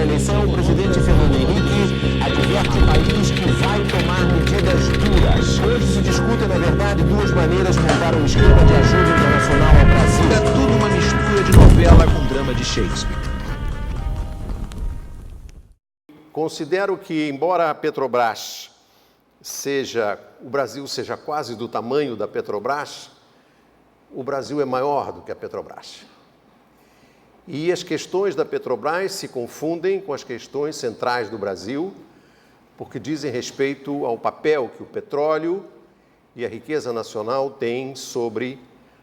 eleição, o presidente Fernando Henrique adverte o país que vai tomar medidas duras. Hoje se discutem, na verdade, duas maneiras de montar um esquema de ajuda internacional ao Brasil. É tudo uma mistura de novela com drama de Shakespeare. Considero que, embora a Petrobras o Brasil seja quase do tamanho da Petrobras, o Brasil é maior do que a Petrobras. E as questões da Petrobras se confundem com as questões centrais do Brasil, porque dizem respeito ao papel que o petróleo e a riqueza nacional têm sobre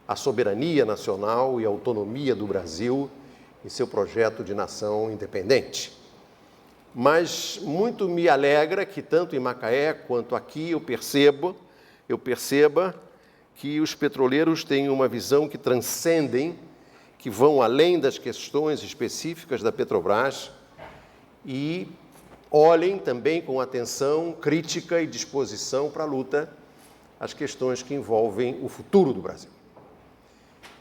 a soberania nacional e a autonomia do Brasil em seu projeto de nação independente. Mas muito me alegra que tanto em Macaé quanto aqui eu perceba que os petroleiros têm uma visão que transcendem, que vão além das questões específicas da Petrobras e olhem também com atenção, crítica e disposição para a luta as questões que envolvem o futuro do Brasil.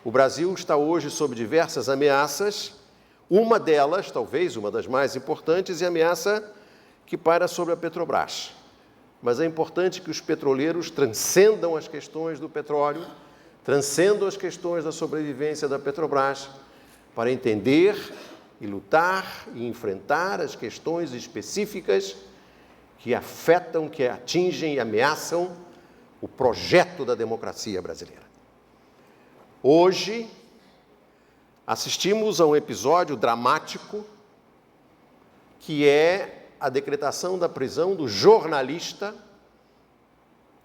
O Brasil está hoje sob diversas ameaças. Uma delas, talvez uma das mais importantes, é a ameaça que paira sobre a Petrobras. Mas é importante que os petroleiros transcendam as questões do petróleo, transcendam as questões da sobrevivência da Petrobras, para entender e lutar e enfrentar as questões específicas que afetam, que atingem e ameaçam o projeto da democracia brasileira. Hoje, assistimos a um episódio dramático que é a decretação da prisão do jornalista.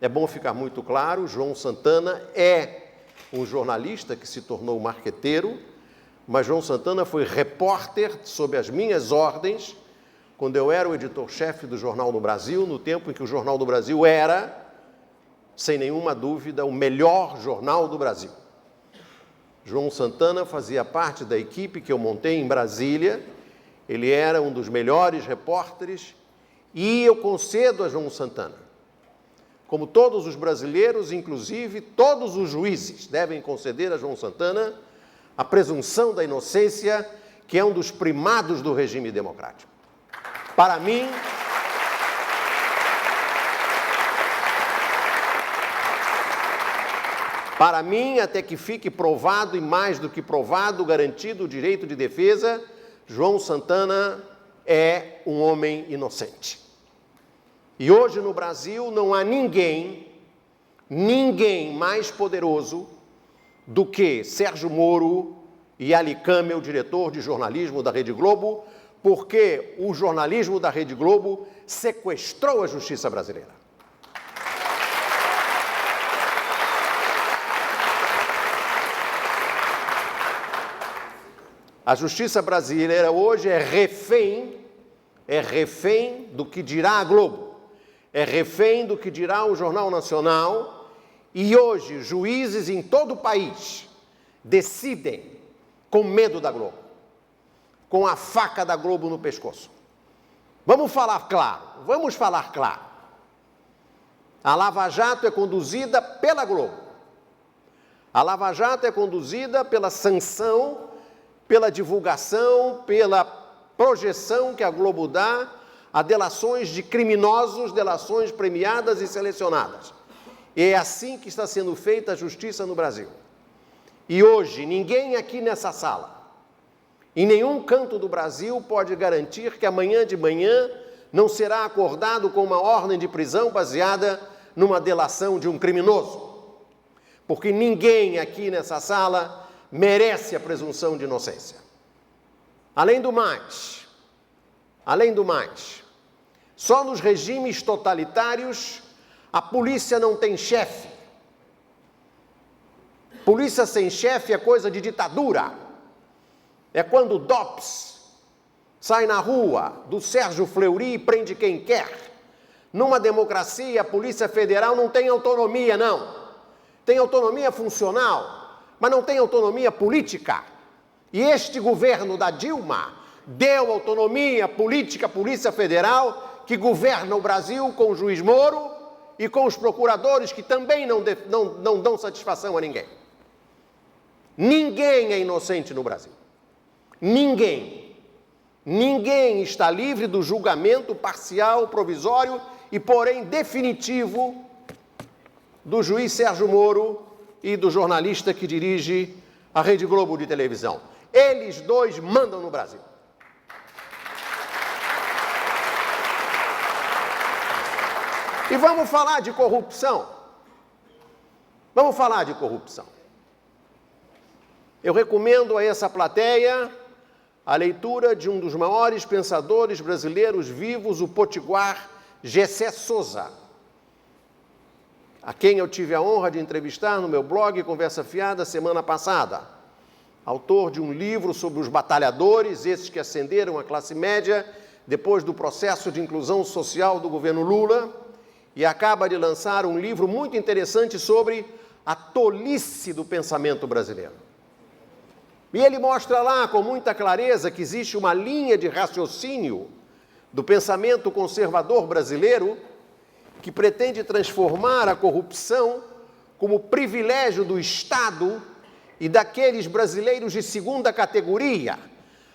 É bom ficar muito claro, João Santana é um jornalista que se tornou marqueteiro, mas João Santana foi repórter sob as minhas ordens quando eu era o editor-chefe do Jornal do Brasil, no tempo em que o Jornal do Brasil era, sem nenhuma dúvida, o melhor jornal do Brasil. João Santana fazia parte da equipe que eu montei em Brasília, ele era um dos melhores repórteres e eu concedo a João Santana, como todos os brasileiros, inclusive todos os juízes devem conceder a João Santana a presunção da inocência, que é um dos primados do regime democrático. Para mim, até que fique provado, e mais do que provado, garantido o direito de defesa, João Santana é um homem inocente. E hoje no Brasil não há ninguém mais poderoso do que Sérgio Moro e Ali Câmara, o diretor de jornalismo da Rede Globo, porque o jornalismo da Rede Globo sequestrou a justiça brasileira. A justiça brasileira hoje é refém do que dirá a Globo, é refém do que dirá o Jornal Nacional, e hoje juízes em todo o país decidem com medo da Globo, com a faca da Globo no pescoço. Vamos falar claro. A Lava Jato é conduzida pela Globo. A Lava Jato é conduzida pela sanção, pela divulgação, pela projeção que a Globo dá a delações de criminosos, delações premiadas e selecionadas. E é assim que está sendo feita a justiça no Brasil. E hoje, ninguém aqui nessa sala, em nenhum canto do Brasil, pode garantir que amanhã de manhã não será acordado com uma ordem de prisão baseada numa delação de um criminoso. Porque ninguém aqui nessa sala merece a presunção de inocência. Além do mais, só nos regimes totalitários a polícia não tem chefe. Polícia sem chefe é coisa de ditadura. É quando o DOPS sai na rua do Sérgio Fleury e prende quem quer. Numa democracia, a Polícia Federal não tem autonomia, não. Tem autonomia funcional, mas não tem autonomia política. E este governo da Dilma deu autonomia política à Polícia Federal, que governa o Brasil com o juiz Moro e com os procuradores que também não dão satisfação a ninguém. Ninguém é inocente no Brasil. Ninguém. Ninguém está livre do julgamento parcial, provisório e, porém, definitivo do juiz Sérgio Moro e do jornalista que dirige a Rede Globo de televisão. Eles dois mandam no Brasil. E vamos falar de corrupção. Vamos falar de corrupção. Eu recomendo a essa plateia a leitura de um dos maiores pensadores brasileiros vivos, o potiguar Gessé Souza, a quem eu tive a honra de entrevistar no meu blog Conversa Fiada semana passada. Autor de um livro sobre os batalhadores, esses que ascenderam à classe média depois do processo de inclusão social do governo Lula, e acaba de lançar um livro muito interessante sobre a tolice do pensamento brasileiro. E ele mostra lá com muita clareza que existe uma linha de raciocínio do pensamento conservador brasileiro que pretende transformar a corrupção como privilégio do Estado e daqueles brasileiros de segunda categoria,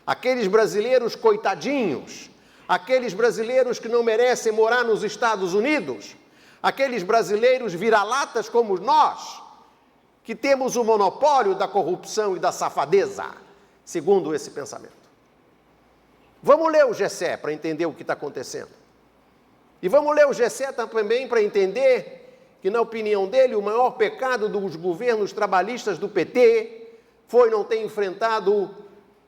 aqueles brasileiros coitadinhos, aqueles brasileiros que não merecem morar nos Estados Unidos, aqueles brasileiros vira-latas como nós, que temos o monopólio da corrupção e da safadeza, segundo esse pensamento. Vamos ler o Gessé para entender o que está acontecendo. E vamos ler o Gessé também para entender que, na opinião dele, o maior pecado dos governos trabalhistas do PT foi não ter enfrentado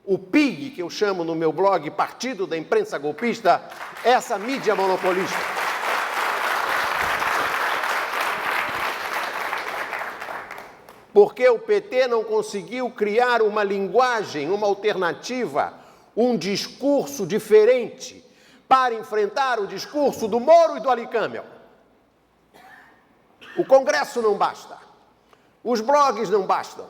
o PIG, que eu chamo no meu blog Partido da Imprensa Golpista, essa mídia monopolista. Porque o PT não conseguiu criar uma linguagem, uma alternativa, um discurso diferente para enfrentar o discurso do Moro e do Ali Câmara. O Congresso não basta. Os blogs não bastam.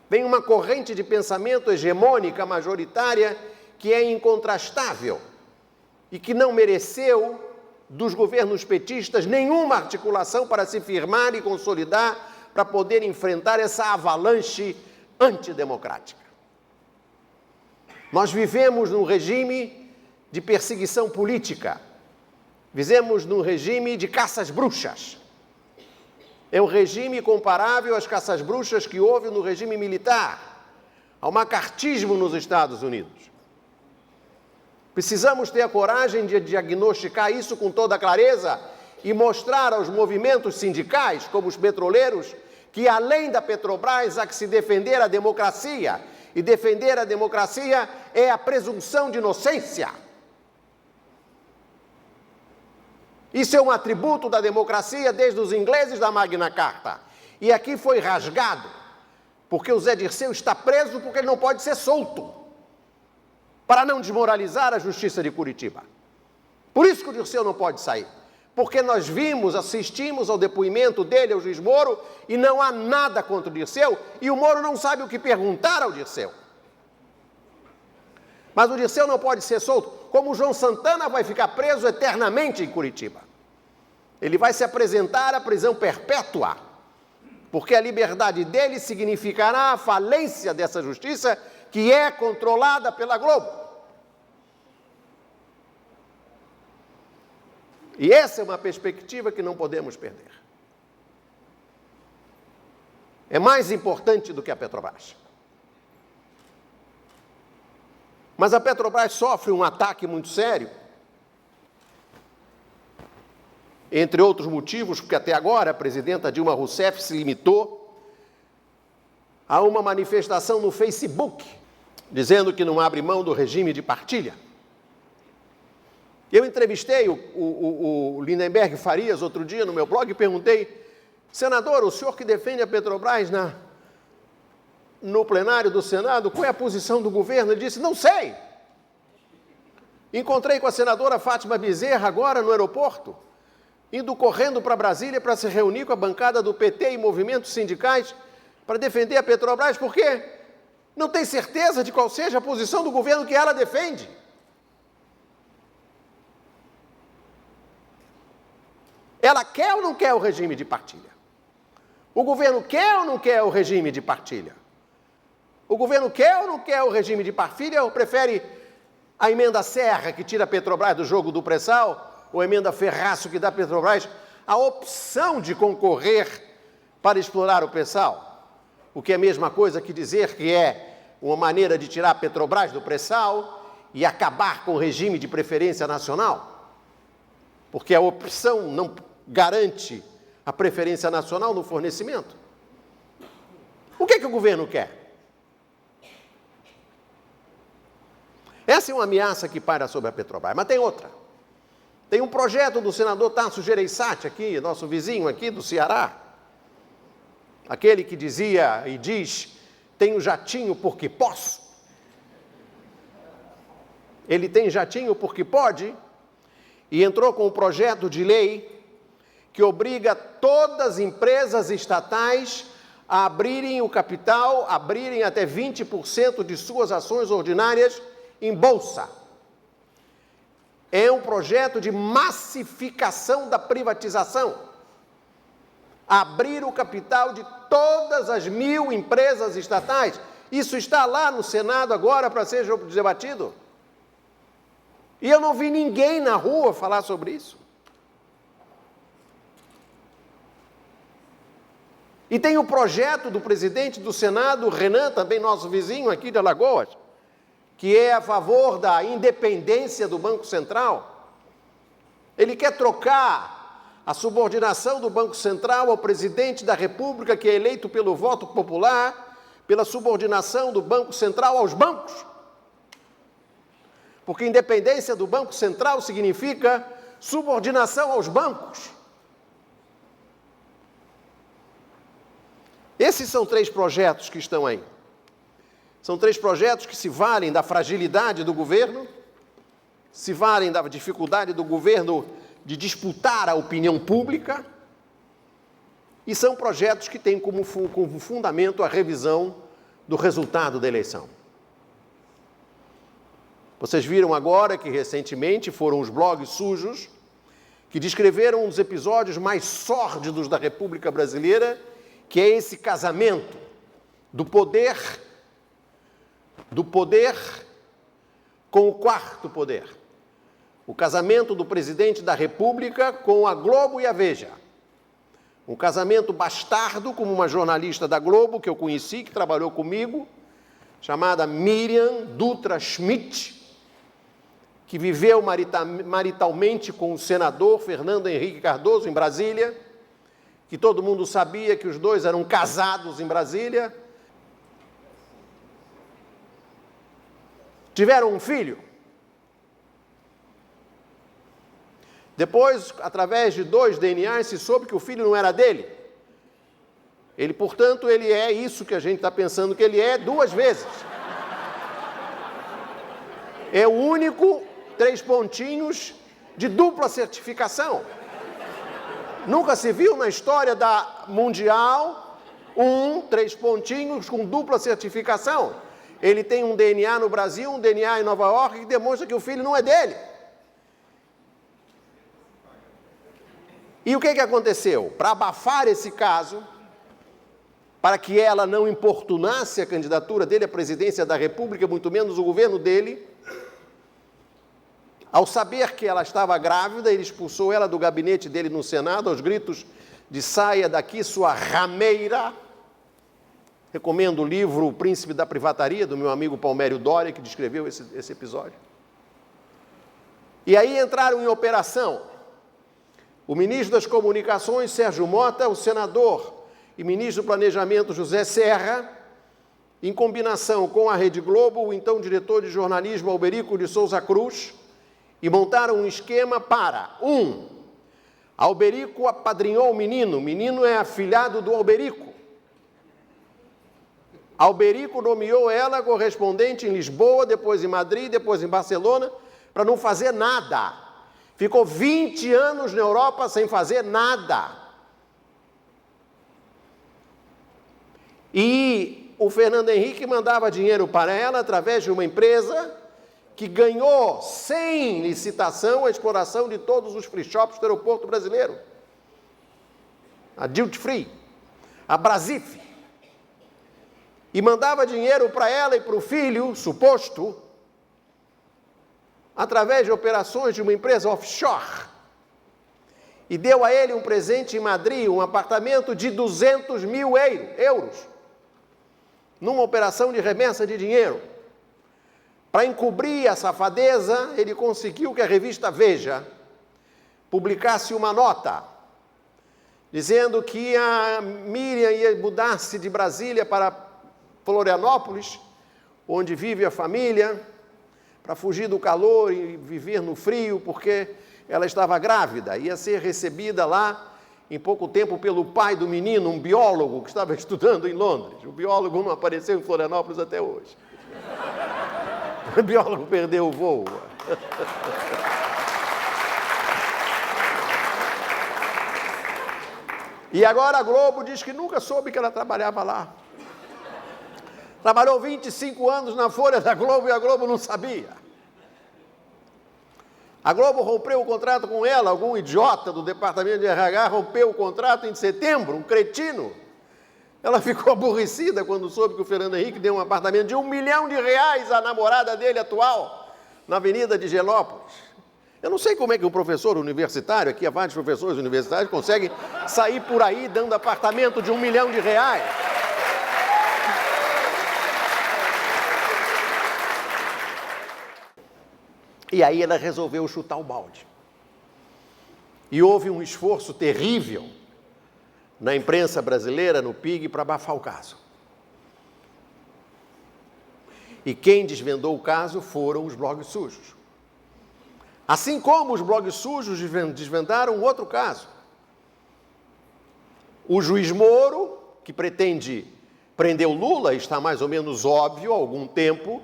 Vem uma corrente de pensamento hegemônica, majoritária, que é incontrastável e que não mereceu dos governos petistas nenhuma articulação para se firmar e consolidar para poder enfrentar essa avalanche antidemocrática. Nós vivemos num regime de perseguição política, vivemos num regime de caças bruxas. É um regime comparável às caças bruxas que houve no regime militar, ao macartismo nos Estados Unidos. Precisamos ter a coragem de diagnosticar isso com toda clareza e mostrar aos movimentos sindicais, como os petroleiros, que além da Petrobras há que se defender a democracia. E defender a democracia é a presunção de inocência. Isso é um atributo da democracia desde os ingleses da Magna Carta. E aqui foi rasgado, porque o Zé Dirceu está preso porque ele não pode ser solto, para não desmoralizar a justiça de Curitiba. Por isso que o Dirceu não pode sair. Porque nós assistimos ao depoimento dele, ao juiz Moro, e não há nada contra o Dirceu, e o Moro não sabe o que perguntar ao Dirceu. Mas o Dirceu não pode ser solto, como o João Santana vai ficar preso eternamente em Curitiba. Ele vai se apresentar à prisão perpétua, porque a liberdade dele significará a falência dessa justiça que é controlada pela Globo. E essa é uma perspectiva que não podemos perder. É mais importante do que a Petrobras. Mas a Petrobras sofre um ataque muito sério, entre outros motivos, porque até agora a presidenta Dilma Rousseff se limitou a uma manifestação no Facebook, dizendo que não abre mão do regime de partilha. Eu entrevistei o Lindenberg Farias outro dia no meu blog e perguntei: senador, o senhor que defende a Petrobras no plenário do Senado, qual é a posição do governo? Ele disse: não sei. Encontrei com a senadora Fátima Bezerra agora no aeroporto, indo correndo para Brasília para se reunir com a bancada do PT e movimentos sindicais para defender a Petrobras, porque não tem certeza de qual seja a posição do governo que ela defende. Ela quer ou não quer o regime de partilha? O governo quer ou não quer o regime de partilha? O governo quer ou não quer o regime de partilha ou prefere a emenda Serra, que tira a Petrobras do jogo do pré-sal, ou a emenda Ferraço, que dá a Petrobras a opção de concorrer para explorar o pré-sal? O que é a mesma coisa que dizer que é uma maneira de tirar a Petrobras do pré-sal e acabar com o regime de preferência nacional? Porque a opção não garante a preferência nacional no fornecimento. O que é que o governo quer? Essa é uma ameaça que paira sobre a Petrobras, mas tem outra. Tem um projeto do senador Tasso Gereissati aqui, nosso vizinho aqui do Ceará, aquele que dizia e diz, tenho jatinho porque posso. Ele tem jatinho porque pode, e entrou com um projeto de lei que obriga todas as empresas estatais a abrirem o capital, abrirem até 20% de suas ações ordinárias em bolsa. É um projeto de massificação da privatização. Abrir o capital de todas as 1.000 empresas estatais. Isso está lá no Senado agora para ser debatido. E eu não vi ninguém na rua falar sobre isso. E tem o projeto do presidente do Senado, Renan, também nosso vizinho aqui de Alagoas, que é a favor da independência do Banco Central. Ele quer trocar a subordinação do Banco Central ao presidente da República, que é eleito pelo voto popular, pela subordinação do Banco Central aos bancos. Porque independência do Banco Central significa subordinação aos bancos. Esses são 3 projetos que estão aí. São 3 projetos que se valem da fragilidade do governo, se valem da dificuldade do governo de disputar a opinião pública, e são projetos que têm como fundamento a revisão do resultado da eleição. Vocês viram agora que recentemente foram os blogs sujos que descreveram um dos episódios mais sórdidos da República Brasileira, que é esse casamento do poder com o quarto poder. O casamento do presidente da República com a Globo e a Veja. Um casamento bastardo, como uma jornalista da Globo, que eu conheci, que trabalhou comigo, chamada Miriam Dutra Schmidt, que viveu maritalmente com o senador Fernando Henrique Cardoso, em Brasília, que todo mundo sabia que os dois eram casados em Brasília. Tiveram um filho. Depois, através de 2 DNAs, se soube que o filho não era dele. Ele, portanto, ele é isso que a gente está pensando que ele é 2 vezes. É o único 3 pontinhos de dupla certificação. Nunca se viu na história da Mundial 3 pontinhos com dupla certificação. Ele tem um DNA no Brasil, um DNA em Nova York, que demonstra que o filho não é dele. E o que aconteceu? Para abafar esse caso, para que ela não importunasse a candidatura dele à presidência da República, muito menos o governo dele, ao saber que ela estava grávida, ele expulsou ela do gabinete dele no Senado, aos gritos de saia daqui, sua rameira. Recomendo o livro O Príncipe da Privataria, do meu amigo Palmério Doria, que descreveu esse episódio. E aí entraram em operação o ministro das Comunicações, Sérgio Mota, o senador e ministro do Planejamento, José Serra, em combinação com a Rede Globo, o então diretor de jornalismo, Alberico de Souza Cruz, e montaram um esquema para, Alberico apadrinhou o menino é afilhado do Alberico. Alberico nomeou ela correspondente em Lisboa, depois em Madrid, depois em Barcelona, para não fazer nada. Ficou 20 anos na Europa sem fazer nada. E o Fernando Henrique mandava dinheiro para ela através de uma empresa que ganhou, sem licitação, a exploração de todos os free shops do aeroporto brasileiro. A Duty Free, a Brasif. e mandava dinheiro para ela e para o filho, suposto, através de operações de uma empresa offshore. E deu a ele um presente em Madrid, um apartamento de 200 mil euros, numa operação de remessa de dinheiro. Para encobrir a safadeza, ele conseguiu que a revista Veja publicasse uma nota dizendo que a Miriam ia mudar-se de Brasília para Florianópolis, onde vive a família, para fugir do calor e viver no frio, porque ela estava grávida. Ia ser recebida lá em pouco tempo pelo pai do menino, um biólogo que estava estudando em Londres. O biólogo não apareceu em Florianópolis até hoje. O biólogo perdeu o voo. E agora a Globo diz que nunca soube que ela trabalhava lá. Trabalhou 25 anos na Folha da Globo e a Globo não sabia. A Globo rompeu o contrato com ela, algum idiota do departamento de RH rompeu o contrato em setembro, um cretino. Ela ficou aborrecida quando soube que o Fernando Henrique deu um apartamento de R$1 milhão à namorada dele atual, na Avenida de Genópolis. Eu não sei como é que um professor universitário, aqui há vários professores universitários, conseguem sair por aí dando apartamento de R$1 milhão. E aí ela resolveu chutar o balde. E houve um esforço terrível na imprensa brasileira, no PIG, para abafar o caso. E quem desvendou o caso foram os blogs sujos. Assim como os blogs sujos desvendaram outro caso. O juiz Moro, que pretende prender o Lula, está mais ou menos óbvio há algum tempo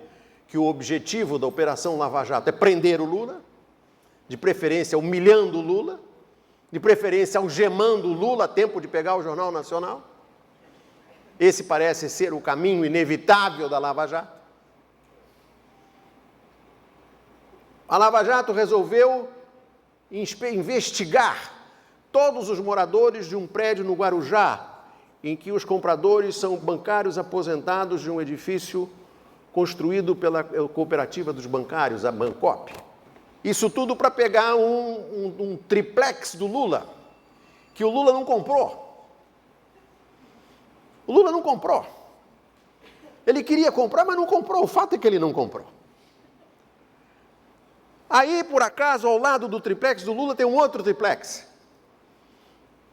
que o objetivo da Operação Lava Jato é prender o Lula, de preferência humilhando o Lula, de preferência algemando o Lula a tempo de pegar o Jornal Nacional. Esse parece ser o caminho inevitável da Lava Jato. A Lava Jato resolveu investigar todos os moradores de um prédio no Guarujá, em que os compradores são bancários aposentados de um edifício construído pela cooperativa dos bancários, a Bancop. Isso tudo para pegar um triplex do Lula, que o Lula não comprou. O Lula não comprou. Ele queria comprar, mas não comprou. O fato é que ele não comprou. Aí, por acaso, ao lado do triplex do Lula tem um outro triplex.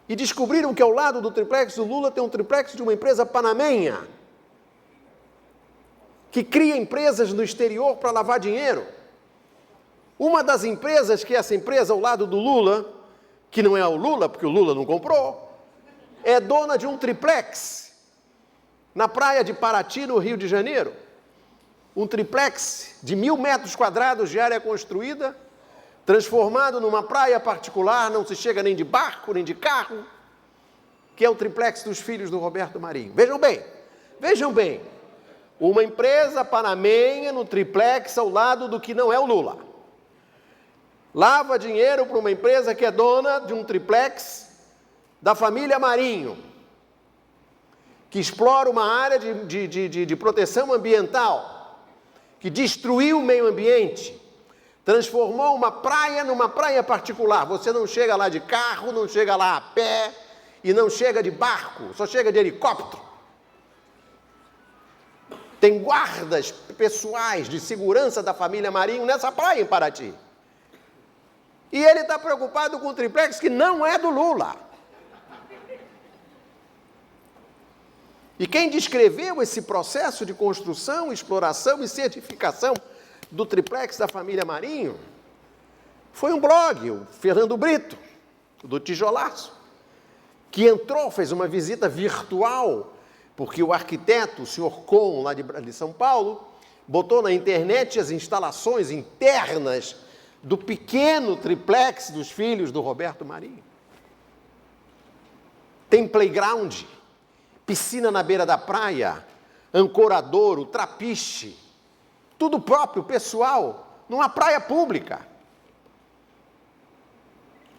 E descobriram que ao lado do triplex do Lula tem um triplex de uma empresa panamenha, que cria empresas no exterior para lavar dinheiro. Uma das empresas, que é essa empresa ao lado do Lula, que não é o Lula, porque o Lula não comprou, é dona de um triplex na praia de Paraty, no Rio de Janeiro. Um triplex de 1.000 metros quadrados de área construída, transformado numa praia particular, não se chega nem de barco, nem de carro, que é o triplex dos filhos do Roberto Marinho. Vejam bem, uma empresa panamenha no triplex ao lado do que não é o Lula. Lava dinheiro para uma empresa que é dona de um triplex da família Marinho, que explora uma área de proteção ambiental, que destruiu o meio ambiente, transformou uma praia numa praia particular. Você não chega lá de carro, não chega lá a pé e não chega de barco, só chega de helicóptero. Tem guardas pessoais de segurança da família Marinho nessa praia em Paraty. E ele está preocupado com o triplex que não é do Lula. E quem descreveu esse processo de construção, exploração e certificação do triplex da família Marinho foi um blog, o Fernando Brito, do Tijolaço, que entrou, fez uma visita virtual, porque o arquiteto, o senhor Con, lá de São Paulo, botou na internet as instalações internas do pequeno triplex dos filhos do Roberto Marinho. Tem playground, piscina na beira da praia, ancoradouro, trapiche, tudo próprio, pessoal, numa praia pública.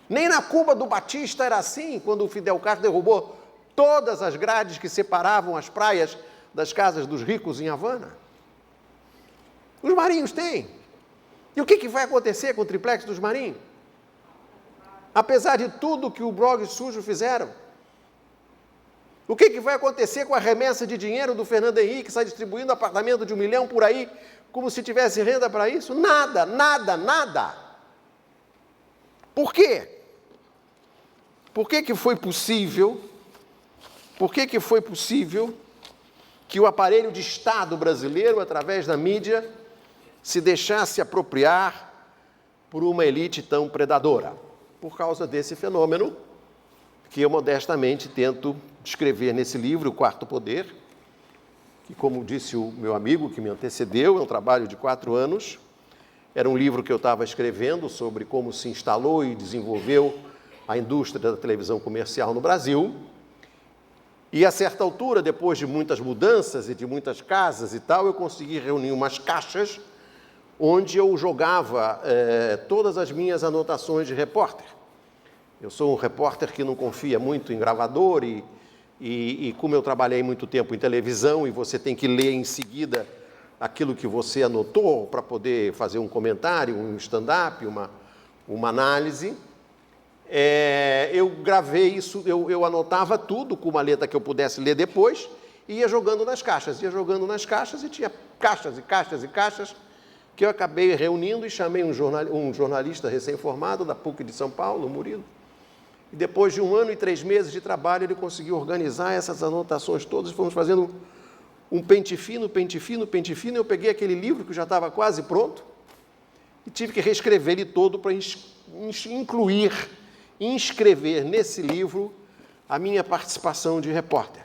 Nem na Cuba do Batista era assim, quando o Fidel Castro derrubou todas as grades que separavam as praias das casas dos ricos em Havana. Os marinhos têm. E o que vai acontecer com o triplex dos marinhos? Apesar de tudo que o blog sujo fizeram. O que vai acontecer com a remessa de dinheiro do Fernando Henrique, que sai distribuindo apartamento de 1 milhão por aí, como se tivesse renda para isso? Nada, nada, nada. Por quê? Por que foi possível? Por que foi possível que o aparelho de Estado brasileiro, através da mídia, se deixasse apropriar por uma elite tão predadora? Por causa desse fenômeno que eu modestamente tento descrever nesse livro, O Quarto Poder, que, como disse o meu amigo que me antecedeu, é um trabalho de 4 anos. Era um livro que eu estava escrevendo sobre como se instalou e desenvolveu a indústria da televisão comercial no Brasil. E, a certa altura, depois de muitas mudanças e de muitas casas e tal, eu consegui reunir umas caixas onde eu jogava todas as minhas anotações de repórter. Eu sou um repórter que não confia muito em gravador e como eu trabalhei muito tempo em televisão e você tem que ler em seguida aquilo que você anotou para poder fazer um comentário, um stand-up, uma análise, eu gravei isso, eu anotava tudo com uma letra que eu pudesse ler depois e ia jogando nas caixas e tinha caixas e caixas e caixas que eu acabei reunindo e chamei um jornalista recém-formado da PUC de São Paulo, Murilo. E depois de 1 ano e 3 meses de trabalho, ele conseguiu organizar essas anotações todas, fomos fazendo um pente fino, pente fino, pente fino. Eu peguei aquele livro que já estava quase pronto e tive que reescrever ele todo para inscrever nesse livro a minha participação de repórter,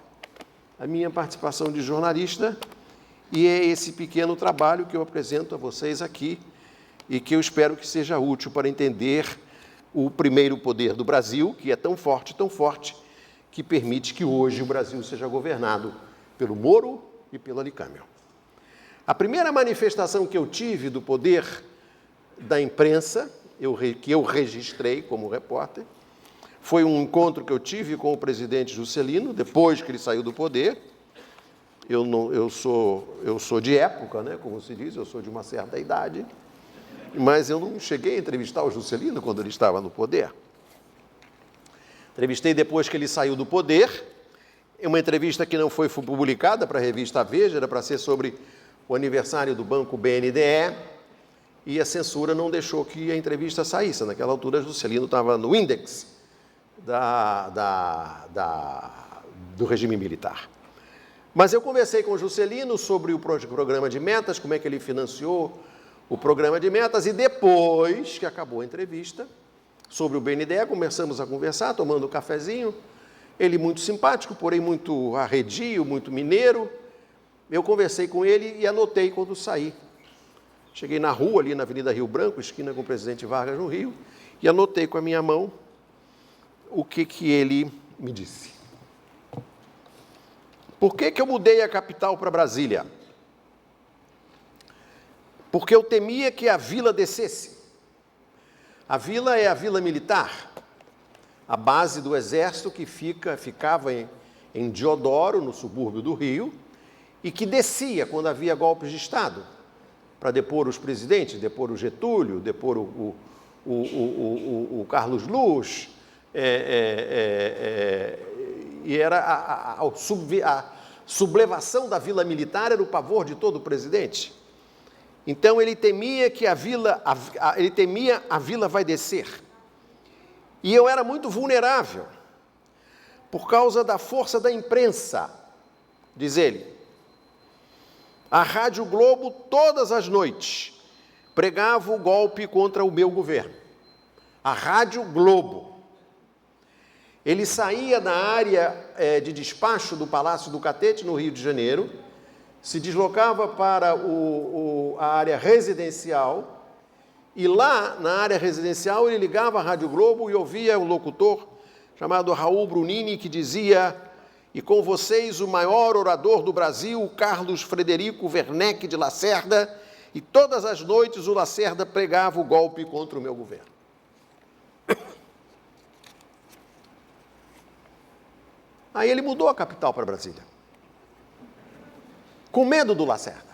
a minha participação de jornalista, e é esse pequeno trabalho que eu apresento a vocês aqui e que eu espero que seja útil para entender o primeiro poder do Brasil, que é tão forte, que permite que hoje o Brasil seja governado pelo Moro e pelo Ali Câmara. A primeira manifestação que eu tive do poder da imprensa, que eu registrei como repórter, foi um encontro que eu tive com o presidente Juscelino, depois que ele saiu do poder. Eu sou de época, né, como se diz, eu sou de uma certa idade, mas eu não cheguei a entrevistar o Juscelino quando ele estava no poder. Entrevistei depois que ele saiu do poder, uma entrevista que não foi publicada para a revista Veja, era para ser sobre o aniversário do Banco BNDE, e a censura não deixou que a entrevista saísse. Naquela altura, Juscelino estava no índex do regime militar. Mas eu conversei com o Juscelino sobre o programa de metas, como é que ele financiou o programa de metas, e depois que acabou a entrevista, sobre o BNDE, começamos a conversar, tomando um cafezinho, ele muito simpático, porém muito arredio, muito mineiro. Eu conversei com ele e anotei quando saí. Cheguei na rua, ali na Avenida Rio Branco, esquina com o Presidente Vargas, no Rio, e anotei com a minha mão o que ele me disse. Por que eu mudei a capital para Brasília? Porque eu temia que a vila descesse. A vila é a vila militar, a base do exército que ficava em Deodoro, no subúrbio do Rio, e que descia quando havia golpes de Estado, para depor os presidentes, depor o Getúlio, depor o Carlos Luz, e era a sublevação da vila militar era o pavor de todo presidente. Então ele temia que a vila vai descer. E eu era muito vulnerável por causa da força da imprensa, diz ele. A Rádio Globo, todas as noites, pregava o golpe contra o meu governo. A Rádio Globo. Ele saía da área de despacho do Palácio do Catete, no Rio de Janeiro, se deslocava para a área residencial, e lá, na área residencial, ele ligava a Rádio Globo e ouvia um locutor chamado Raul Brunini, que dizia: "E com vocês o maior orador do Brasil, Carlos Frederico Werneck de Lacerda", e todas as noites o Lacerda pregava o golpe contra o meu governo. Aí ele mudou a capital para Brasília. com medo do Lacerda,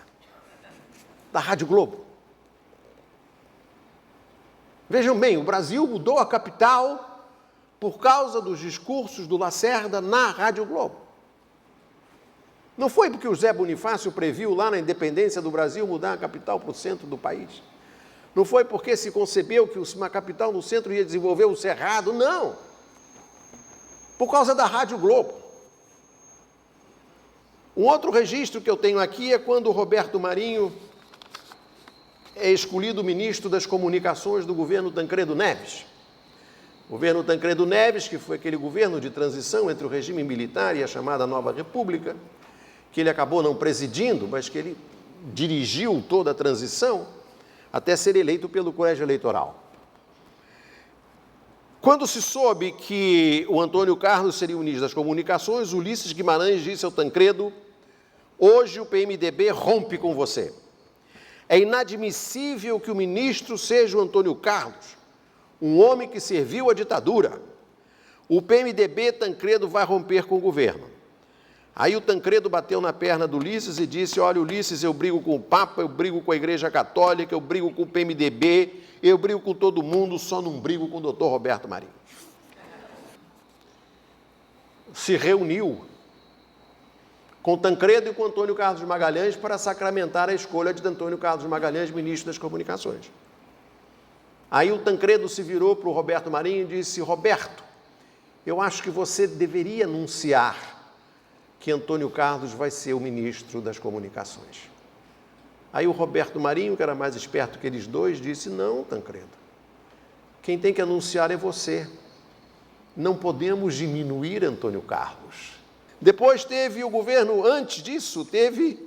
da Rádio Globo. Vejam bem, o Brasil mudou a capital por causa dos discursos do Lacerda na Rádio Globo. Não foi porque o José Bonifácio previu lá na independência do Brasil mudar a capital para o centro do país. Não foi porque se concebeu que uma capital no centro ia desenvolver o Cerrado, não. Por causa da Rádio Globo. Um outro registro que eu tenho aqui é quando o Roberto Marinho é escolhido ministro das Comunicações do governo Tancredo Neves. O governo Tancredo Neves, que foi aquele governo de transição entre o regime militar e a chamada Nova República, que ele acabou não presidindo, mas que ele dirigiu toda a transição até ser eleito pelo Colégio Eleitoral. Quando se soube que o Antônio Carlos seria o ministro das Comunicações, Ulisses Guimarães disse ao Tancredo: hoje o PMDB rompe com você. É inadmissível que o ministro seja o Antônio Carlos, um homem que serviu à ditadura. O PMDB, Tancredo, vai romper com o governo. Aí o Tancredo bateu na perna do Ulisses e disse: olha, Ulisses, eu brigo com o Papa, eu brigo com a Igreja Católica, eu brigo com o PMDB, eu brigo com todo mundo, só não brigo com o doutor Roberto Marinho. Se reuniu com Tancredo e com Antônio Carlos Magalhães para sacramentar a escolha de Antônio Carlos Magalhães, ministro das Comunicações. Aí o Tancredo se virou para o Roberto Marinho e disse: Roberto, eu acho que você deveria anunciar que Antônio Carlos vai ser o ministro das Comunicações. Aí o Roberto Marinho, que era mais esperto que eles dois, disse: não, Tancredo, quem tem que anunciar é você. Não podemos diminuir Antônio Carlos. Depois teve o governo, antes disso, teve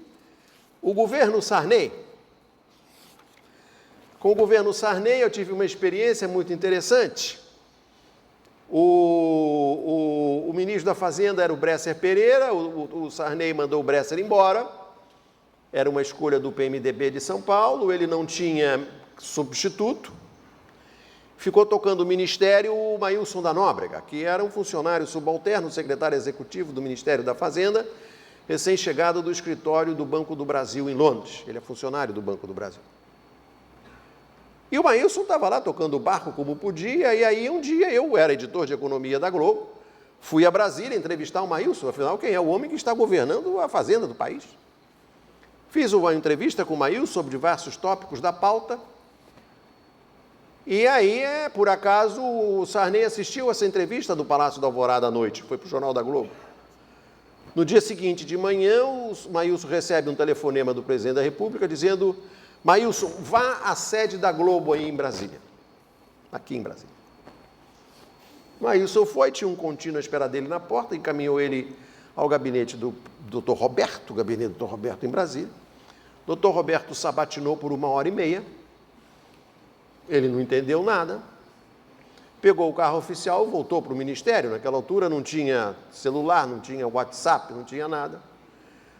o governo Sarney. Com o governo Sarney eu tive uma experiência muito interessante. O ministro da Fazenda era o Bresser Pereira, o Sarney mandou o Bresser embora, era uma escolha do PMDB de São Paulo, ele não tinha substituto, ficou tocando o ministério o Maílson da Nóbrega, que era um funcionário subalterno, secretário executivo do Ministério da Fazenda, recém-chegado do escritório do Banco do Brasil em Londres, ele é funcionário do Banco do Brasil. E o Maílson estava lá tocando o barco como podia, e aí um dia eu era editor de economia da Globo, fui a Brasília entrevistar o Maílson, afinal quem é o homem que está governando a fazenda do país. Fiz uma entrevista com o Maílson sobre diversos tópicos da pauta, e aí, por acaso, o Sarney assistiu essa entrevista do Palácio da Alvorada à noite, foi para o Jornal da Globo. No dia seguinte de manhã, o Maílson recebe um telefonema do presidente da República dizendo: Maílson, vá à sede da Globo aí em Brasília, aqui em Brasília. Maílson foi, tinha um contínuo à espera dele na porta, encaminhou ele ao gabinete do Dr. Roberto, o gabinete do Dr. Roberto em Brasília. O Dr. Roberto sabatinou por 1h30, ele não entendeu nada, pegou o carro oficial, voltou para o ministério, naquela altura não tinha celular, não tinha WhatsApp, não tinha nada.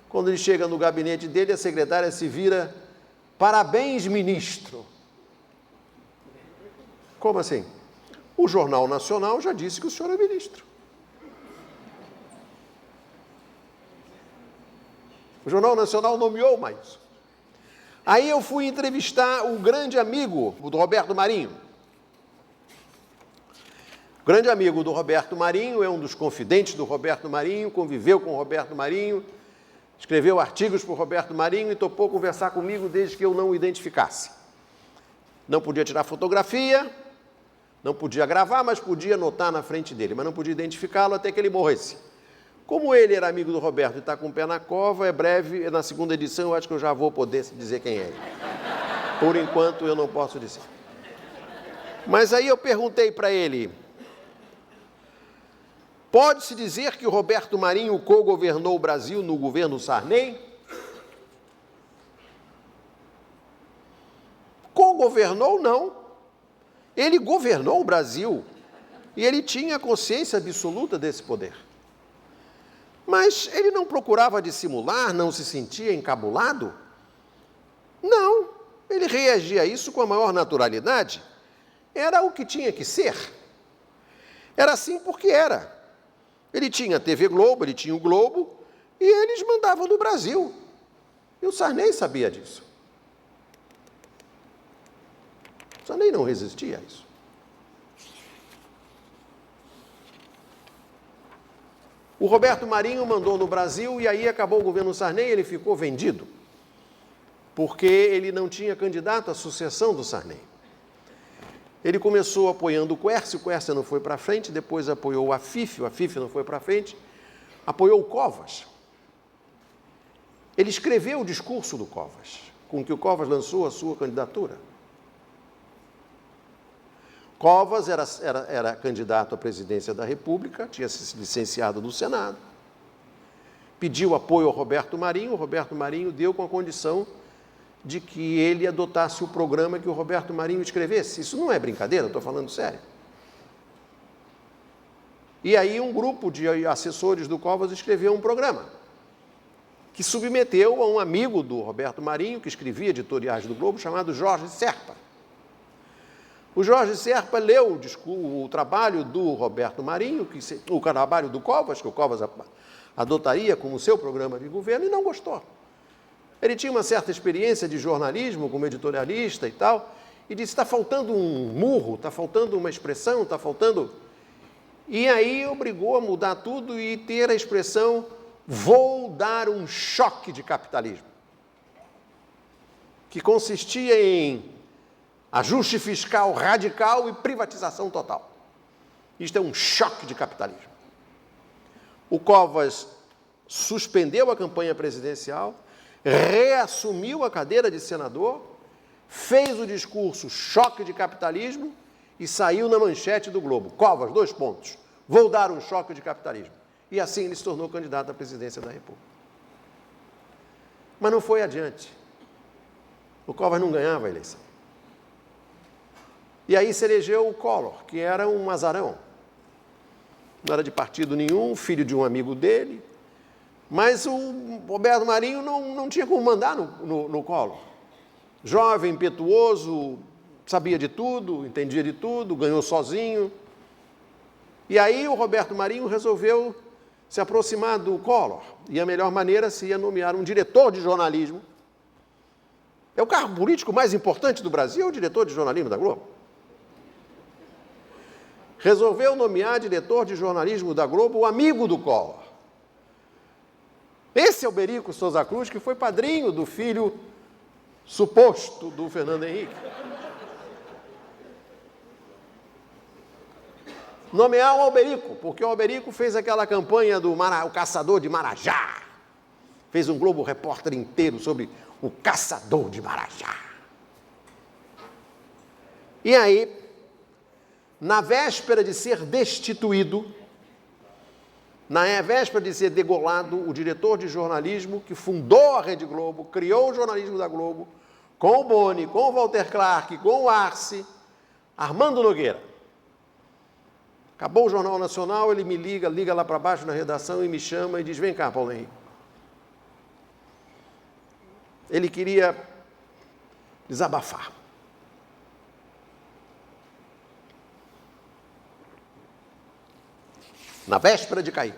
Quando ele chega no gabinete dele, a secretária se vira: parabéns, ministro. Como assim? O Jornal Nacional já disse que o senhor é ministro. O Jornal Nacional nomeou o Maílson. Aí eu fui entrevistar o grande amigo do Roberto Marinho. O grande amigo do Roberto Marinho é um dos confidentes do Roberto Marinho, conviveu com o Roberto Marinho, escreveu artigos para o Roberto Marinho e topou conversar comigo desde que eu não o identificasse. Não podia tirar fotografia, não podia gravar, mas podia anotar na frente dele, mas não podia identificá-lo até que ele morresse. Como ele era amigo do Roberto e está com o pé na cova, é breve, na segunda edição eu acho que eu já vou poder dizer quem é ele. Por enquanto eu não posso dizer. Mas aí eu perguntei para ele: pode-se dizer que o Roberto Marinho co-governou o Brasil no governo Sarney? Co-governou, não. Ele governou o Brasil e ele tinha consciência absoluta desse poder. Mas ele não procurava dissimular, não se sentia encabulado? Não, ele reagia a isso com a maior naturalidade. Era o que tinha que ser. Era assim porque era. Ele tinha a TV Globo, ele tinha o Globo, e eles mandavam no Brasil. E o Sarney sabia disso. O Sarney não resistia a isso. O Roberto Marinho mandou no Brasil e aí acabou o governo Sarney, ele ficou vendido, porque ele não tinha candidato à sucessão do Sarney. Ele começou apoiando o Quércia não foi para frente, depois apoiou o Afif não foi para frente, apoiou o Covas. Ele escreveu o discurso do Covas, com que o Covas lançou a sua candidatura. Covas era candidato à presidência da República, tinha se licenciado do Senado, pediu apoio ao Roberto Marinho, o Roberto Marinho deu com a condição de que ele adotasse o programa que o Roberto Marinho escrevesse. Isso não é brincadeira, estou falando sério. E aí um grupo de assessores do Covas escreveu um programa que submeteu a um amigo do Roberto Marinho, que escrevia editoriais do Globo, chamado Jorge Serpa. O Jorge Serpa leu o trabalho do Roberto Marinho, o trabalho do Covas, que o Covas adotaria como seu programa de governo, e não gostou. Ele tinha uma certa experiência de jornalismo como editorialista e tal, e disse, está faltando um murro, está faltando uma expressão, está faltando... E aí obrigou a mudar tudo e ter a expressão, vou dar um choque de capitalismo, que consistia em ajuste fiscal radical e privatização total. Isto é um choque de capitalismo. O Covas suspendeu a campanha presidencial, reassumiu a cadeira de senador, fez o discurso choque de capitalismo e saiu na manchete do Globo. Covas, 2 pontos. Vou dar um choque de capitalismo. E assim ele se tornou candidato à presidência da República. Mas não foi adiante. O Covas não ganhava a eleição. E aí se elegeu o Collor, que era um azarão. Não era de partido nenhum, filho de um amigo dele. Mas o Roberto Marinho não tinha como mandar no Collor. Jovem, impetuoso, sabia de tudo, entendia de tudo, ganhou sozinho. E aí o Roberto Marinho resolveu se aproximar do Collor. E a melhor maneira seria nomear um diretor de jornalismo. É o cargo político mais importante do Brasil, o diretor de jornalismo da Globo. Resolveu nomear diretor de jornalismo da Globo o amigo do Collor. Esse é o Alberico Souza Cruz, que foi padrinho do filho suposto do Fernando Henrique. Nomear o Alberico, porque o Alberico fez aquela campanha do o caçador de Marajá. Fez um Globo Repórter inteiro sobre o caçador de Marajá. E aí, na véspera de ser destituído, na véspera de ser degolado, o diretor de jornalismo que fundou a Rede Globo, criou o jornalismo da Globo, com o Boni, com o Walter Clark, com o Arce, Armando Nogueira. Acabou o Jornal Nacional, ele me liga lá para baixo na redação e me chama e diz, vem cá, Paulo Henrique. Ele queria desabafar. Na véspera de cair.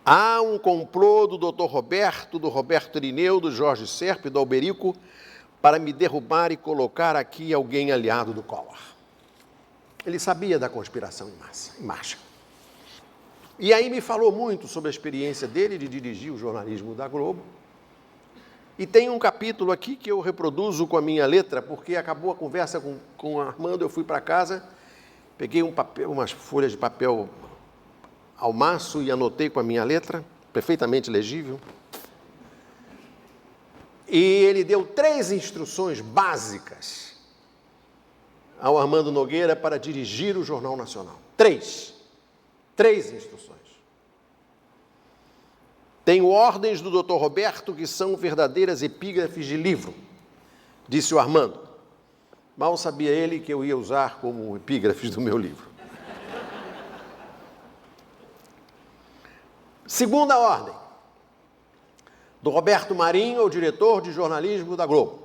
Há um complô do Dr. Roberto, do Roberto Irineu, do Jorge Serpa e do Alberico para me derrubar e colocar aqui alguém aliado do Collor. Ele sabia da conspiração em marcha. E aí me falou muito sobre a experiência dele de dirigir o jornalismo da Globo. E tem um capítulo aqui que eu reproduzo com a minha letra, porque acabou a conversa com o Armando, eu fui para casa, peguei umas folhas de papel ao maço e anotei com a minha letra, perfeitamente legível. E ele deu 3 instruções básicas ao Armando Nogueira para dirigir o Jornal Nacional. 3 instruções. Tenho ordens do Dr. Roberto que são verdadeiras epígrafes de livro, disse o Armando. Mal sabia ele que eu ia usar como epígrafes do meu livro. Segunda ordem, do Roberto Marinho, o diretor de jornalismo da Globo.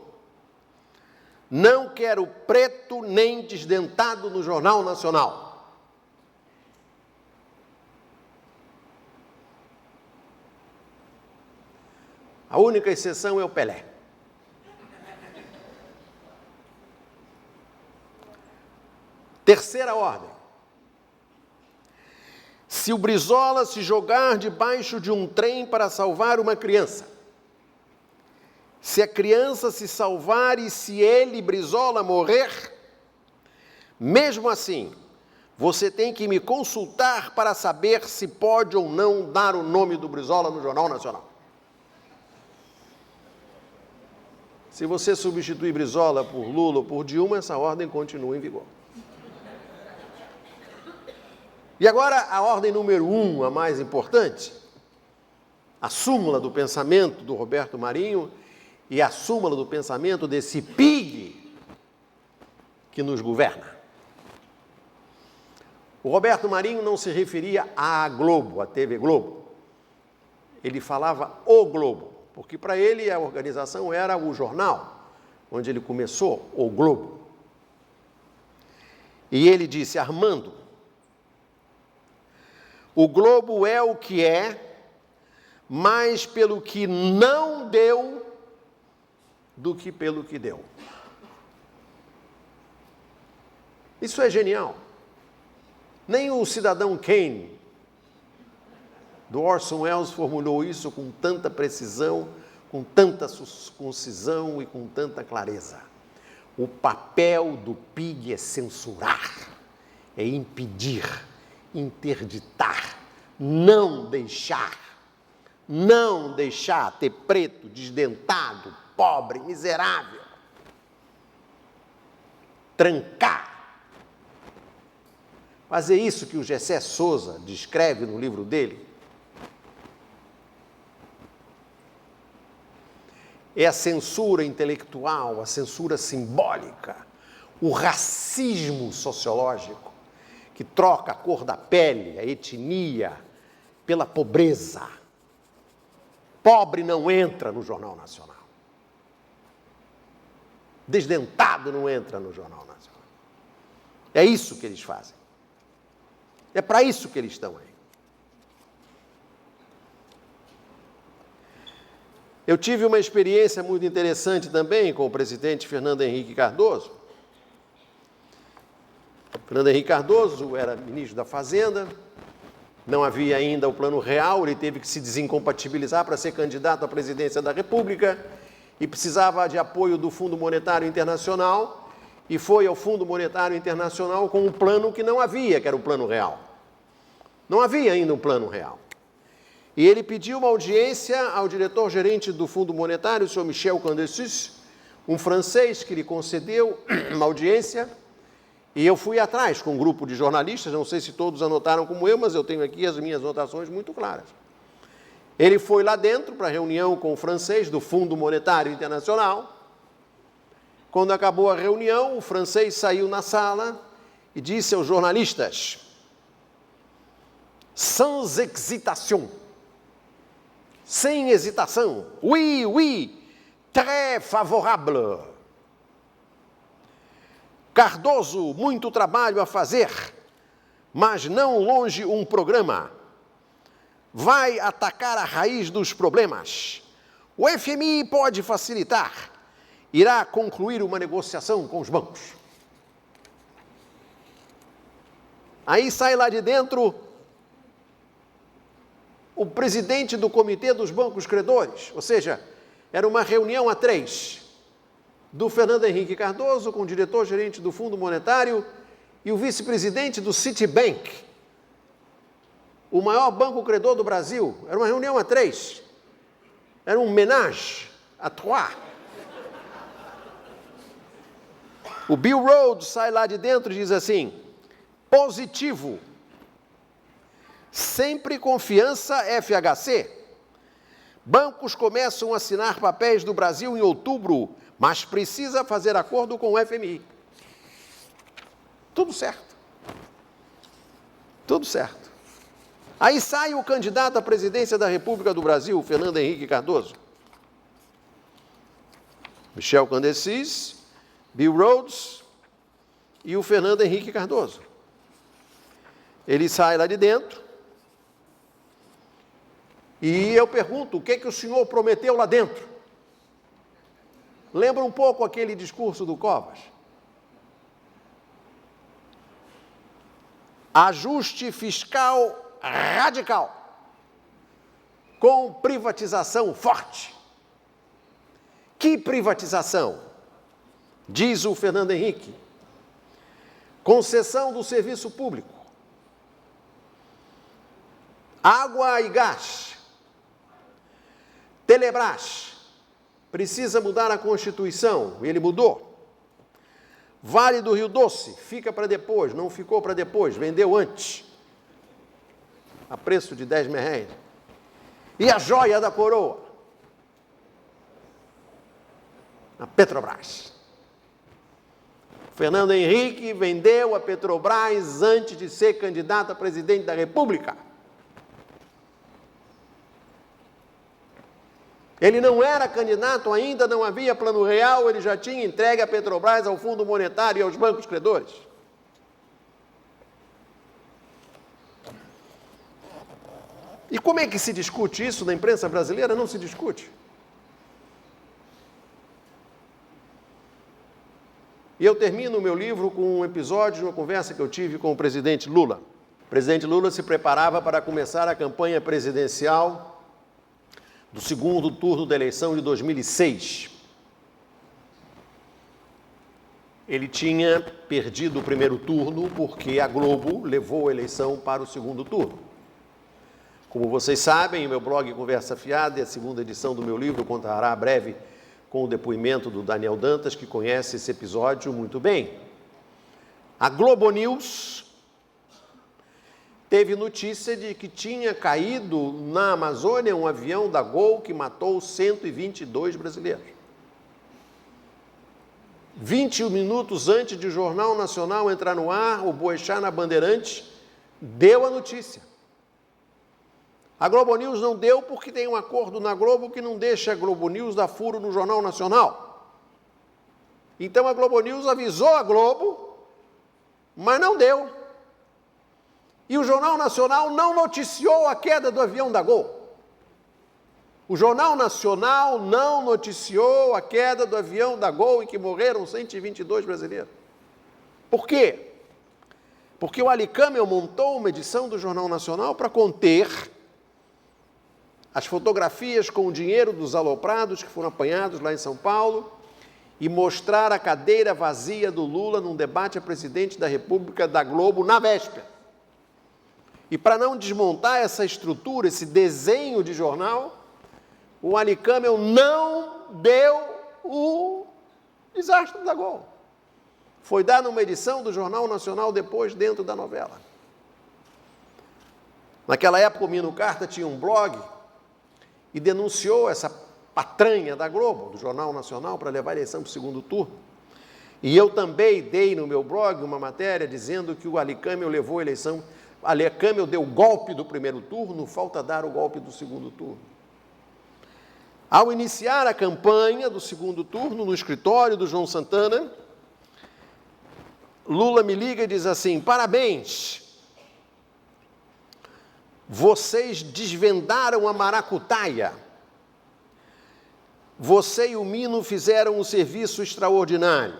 Não quero preto nem desdentado no Jornal Nacional. A única exceção é o Pelé. Terceira ordem. Se o Brizola se jogar debaixo de um trem para salvar uma criança, se a criança se salvar e se ele, Brizola, morrer, mesmo assim, você tem que me consultar para saber se pode ou não dar o nome do Brizola no Jornal Nacional. Se você substituir Brizola por Lula ou por Dilma, essa ordem continua em vigor. E agora a ordem número 1, a mais importante, a súmula do pensamento do Roberto Marinho e a súmula do pensamento desse PIG que nos governa. O Roberto Marinho não se referia à Globo, à TV Globo. Ele falava o Globo, porque para ele a organização era o jornal, onde ele começou, o Globo. E ele disse, Armando, o Globo é o que é, mais pelo que não deu do que pelo que deu. Isso é genial. Nem o cidadão Kane, do Orson Welles, formulou isso com tanta precisão, com tanta concisão e com tanta clareza. O papel do PIG é censurar, é impedir, interditar, não deixar ter preto, desdentado, pobre, miserável, trancar. Fazer isso que o Gessé Souza descreve no livro dele é a censura intelectual, a censura simbólica, o racismo sociológico, que troca a cor da pele, a etnia, pela pobreza. Pobre não entra no Jornal Nacional. Desdentado não entra no Jornal Nacional. É isso que eles fazem. É para isso que eles estão aí. Eu tive uma experiência muito interessante também com o presidente Fernando Henrique Cardoso. Fernando Henrique Cardoso era ministro da Fazenda, não havia ainda o Plano Real, ele teve que se desincompatibilizar para ser candidato à presidência da República e precisava de apoio do Fundo Monetário Internacional e foi ao Fundo Monetário Internacional com um plano que não havia, que era o Plano Real. Não havia ainda um Plano Real. E ele pediu uma audiência ao diretor-gerente do Fundo Monetário, o senhor Michel Candecis, um francês que lhe concedeu uma audiência. E eu fui atrás com um grupo de jornalistas, não sei se todos anotaram como eu, mas eu tenho aqui as minhas anotações muito claras. Ele foi lá dentro para a reunião com o francês do Fundo Monetário Internacional. Quando acabou a reunião, o francês saiu na sala e disse aos jornalistas, sans hésitation, sem hesitação, oui, oui, très favorable. Cardoso, muito trabalho a fazer, mas não longe um programa. Vai atacar a raiz dos problemas. O FMI pode facilitar. Irá concluir uma negociação com os bancos. Aí sai lá de dentro o presidente do Comitê dos Bancos Credores, ou seja, era uma reunião a 3, do Fernando Henrique Cardoso, com o diretor-gerente do Fundo Monetário e o vice-presidente do Citibank, o maior banco credor do Brasil. Era uma reunião a 3. Era um ménage à 3. O Bill Rhodes sai lá de dentro e diz assim, positivo, sempre confiança FHC. Bancos começam a assinar papéis do Brasil em outubro, mas precisa fazer acordo com o FMI. Tudo certo. Tudo certo. Aí sai o candidato à presidência da República do Brasil, Fernando Henrique Cardoso. Michel Candecis, Bill Rhodes e o Fernando Henrique Cardoso. Ele sai lá de dentro E eu pergunto, o que o senhor prometeu lá dentro? Lembra um pouco aquele discurso do Covas? Ajuste fiscal radical, com privatização forte. Que privatização? Diz o Fernando Henrique. Concessão do serviço público. Água e gás. Telebrás. Precisa mudar a Constituição. Ele mudou. Vale do Rio Doce. Fica para depois. Não ficou para depois. Vendeu antes. A preço de 10 merréis. E a joia da coroa? A Petrobras. Fernando Henrique vendeu a Petrobras antes de ser candidato a presidente da República. Ele não era candidato ainda, não havia plano real, ele já tinha entregue a Petrobras ao Fundo Monetário e aos bancos credores. E como é que se discute isso na imprensa brasileira? Não se discute. E eu termino o meu livro com um episódio de uma conversa que eu tive com o presidente Lula. O presidente Lula se preparava para começar a campanha presidencial do segundo turno da eleição de 2006. Ele tinha perdido o primeiro turno porque a Globo levou a eleição para o segundo turno. Como vocês sabem, em meu blog Conversa Fiada, e a segunda edição do meu livro contará breve com o depoimento do Daniel Dantas, que conhece esse episódio muito bem. A Globo News teve notícia de que tinha caído na Amazônia um avião da Gol que matou 122 brasileiros. 20 minutos antes de o Jornal Nacional entrar no ar, o Boechat na Bandeirantes deu a notícia. A Globo News não deu porque tem um acordo na Globo que não deixa a Globo News dar furo no Jornal Nacional. Então a Globo News avisou a Globo, mas não deu. E o Jornal Nacional não noticiou a queda do avião da Gol. O Jornal Nacional não noticiou a queda do avião da Gol e que morreram 122 brasileiros. Por quê? Porque o Ali Camel montou uma edição do Jornal Nacional para conter as fotografias com o dinheiro dos aloprados que foram apanhados lá em São Paulo e mostrar a cadeira vazia do Lula num debate a presidente da República da Globo na véspera. E para não desmontar essa estrutura, esse desenho de jornal, o Ali Camel não deu o desastre da Gol. Foi dar numa edição do Jornal Nacional depois, dentro da novela. Naquela época, o Mino Carta tinha um blog e denunciou essa patranha da Globo, do Jornal Nacional, para levar a eleição para o segundo turno. E eu também dei no meu blog uma matéria dizendo que o Ali Camel levou a eleição, Ali Camel deu o golpe do primeiro turno, falta dar o golpe do segundo turno. Ao iniciar a campanha do segundo turno, no escritório do João Santana, Lula me liga e diz assim: parabéns, vocês desvendaram a maracutaia. Você e o Mino fizeram um serviço extraordinário.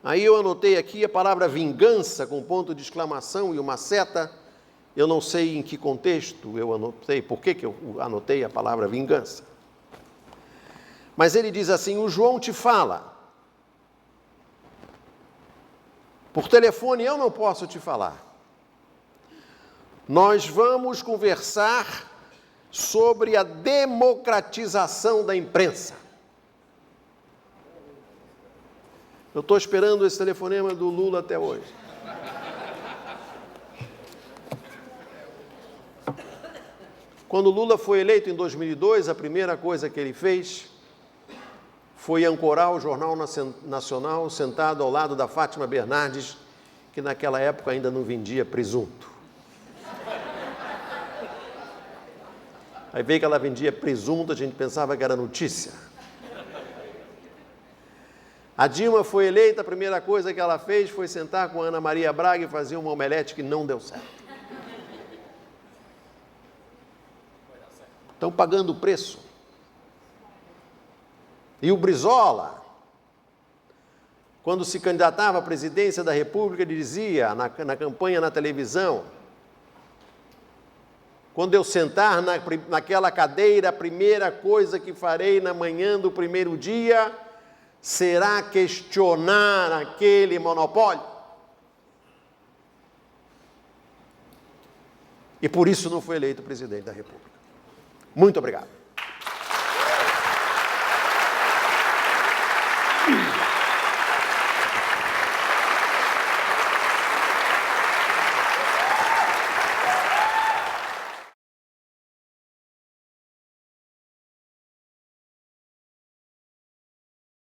Aí eu anotei aqui a palavra vingança, com ponto de exclamação e uma seta. Eu não sei em que contexto eu anotei, por que eu anotei a palavra vingança. Mas ele diz assim: o João te fala. Por telefone eu não posso te falar. Nós vamos conversar sobre a democratização da imprensa. Eu estou esperando esse telefonema do Lula até hoje. Quando Lula foi eleito em 2002, a primeira coisa que ele fez foi ancorar o Jornal Nacional sentado ao lado da Fátima Bernardes, que naquela época ainda não vendia presunto. Aí veio que ela vendia presunto, a gente pensava que era notícia. A Dilma foi eleita, a primeira coisa que ela fez foi sentar com a Ana Maria Braga e fazer uma omelete que não deu certo. Estão pagando o preço. E o Brizola, quando se candidatava à presidência da República, ele dizia na campanha na televisão: quando eu sentar naquela cadeira, a primeira coisa que farei na manhã do primeiro dia será questionar aquele monopólio. E por isso não foi eleito presidente da República. Muito obrigado.